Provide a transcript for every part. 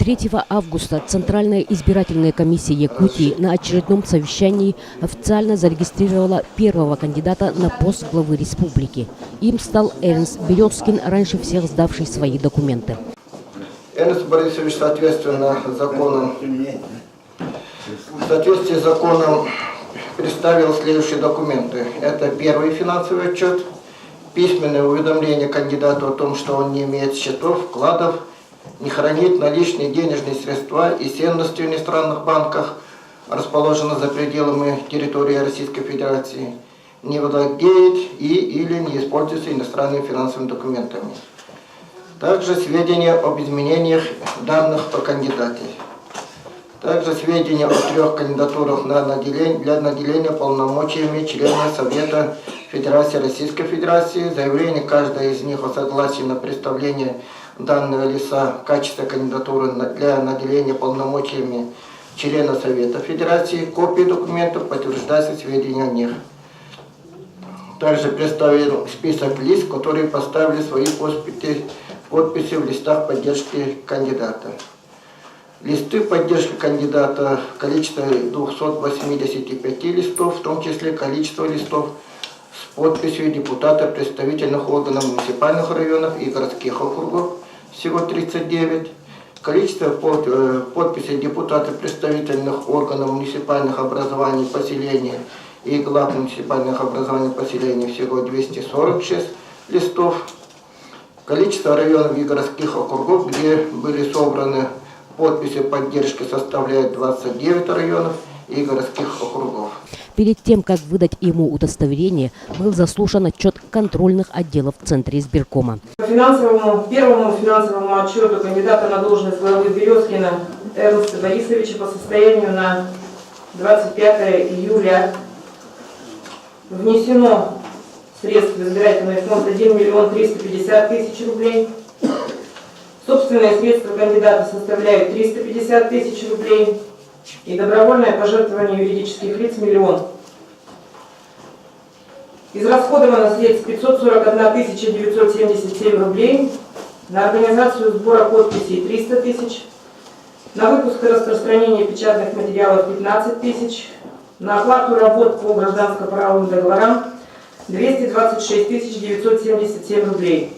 3 августа Центральная избирательная комиссия Якутии на очередном совещании официально зарегистрировала первого кандидата на пост главы республики. Им стал Эрнст Березкин, раньше всех сдавший свои документы. Эрнст Борисович, соответственно законам, в соответствии с законом представил следующие документы. Это первый финансовый отчет, письменное уведомление кандидату о том, что он не имеет счетов, вкладов, не хранит наличные денежные средства и ценности в иностранных банках, расположенных за пределами территории Российской Федерации, не владеет или не используется иностранными финансовыми документами. Также сведения об изменениях данных по кандидате. Также сведения о 3 кандидатурах для наделения полномочиями члена Совета Федерации Российской Федерации. Заявление каждой из них о согласии на представление данного лица в качестве кандидатуры для наделения полномочиями члена Совета Федерации. Копии документов подтверждаются сведения о них. Также представил список лиц, которые поставили свои подписи в листах поддержки кандидата. Листы поддержки кандидата в количестве 285 листов, в том числе количество листов с подписью депутата представительных органов муниципальных районов и городских округов, всего 39. Количество подписей депутатов представительных органов муниципальных образований поселения и глав муниципальных образований поселения всего 246 листов. Количество районов и городских округов, где были собраны подписи поддержки, составляет 29 районов и городских округов. Перед тем, как выдать ему удостоверение, был заслушан отчет контрольных отделов в Центре избиркома. По первому финансовому отчету кандидата на должность главы Березкина Эрнста Борисовича по состоянию на 25 июля внесено средств в избирательный фонд 1 350 000 рублей. Собственные средства кандидата составляют 350 000 рублей и добровольное пожертвование юридических лиц 1 000 000. Израсходовано средств 541 977 рублей, на организацию сбора подписей 300 000, на выпуск и распространение печатных материалов 15 000, на оплату работ по гражданско-правовым договорам 226 977 рублей.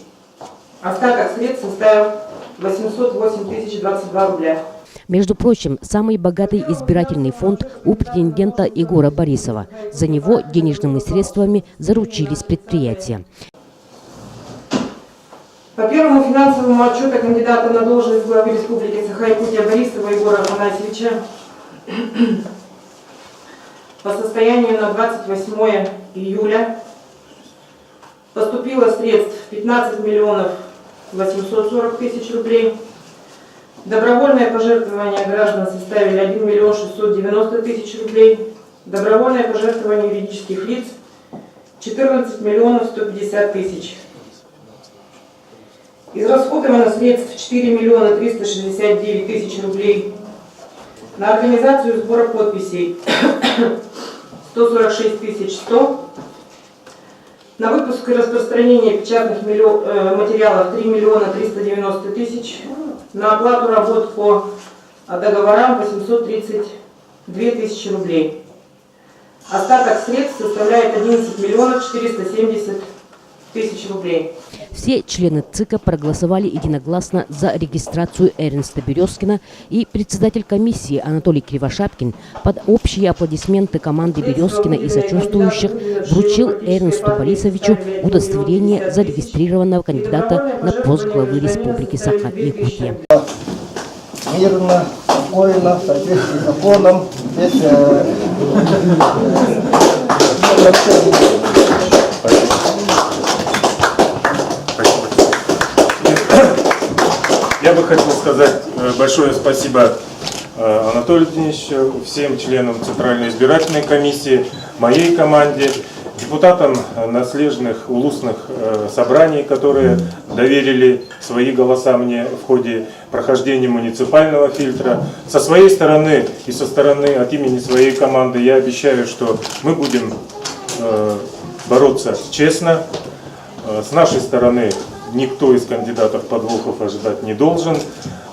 Остаток средств составил 808 022 рубля. Между прочим, самый богатый избирательный фонд у претендента Егора Борисова. За него денежными средствами заручились предприятия. По первому финансовому отчету кандидата на должность главы Республики Саха-Якутия Борисова Егора Афанасьевича по состоянию на 28 июля поступило средств 15 840 000 рублей. Добровольное пожертвование граждан составили 1 690 000 рублей. Добровольное пожертвование юридических лиц 14 150 000. Израсходовано средств 4 369 000 рублей. На организацию сбора подписей 146 100. На выпуск и распространение печатных материалов 3 390 000. На оплату работ по договорам 832 000 рублей. Остаток средств составляет 11 470 000 рублей. Все члены ЦИКа проголосовали единогласно за регистрацию Эрнста Березкина, и председатель комиссии Анатолий Кривошапкин под общие аплодисменты команды Березкина и сочувствующих вручил Эрнсту Борисовичу удостоверение зарегистрированного кандидата на пост главы Республики Саха-Якутия. Мирно, спокойно, в соответствии с законом, без Я бы хотел сказать большое спасибо Анатолию Денисовичу, всем членам Центральной избирательной комиссии, моей команде, депутатам наследных улусных собраний, которые доверили свои голоса мне в ходе прохождения муниципального фильтра. Со своей стороны и со стороны от имени своей команды я обещаю, что мы будем бороться честно. С нашей стороны никто из кандидатов подвохов ожидать не должен.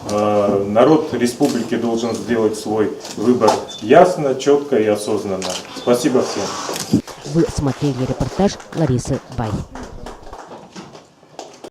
Народ республики должен сделать свой выбор ясно, четко и осознанно. Спасибо всем. Вы смотрели репортаж Ларисы Бай.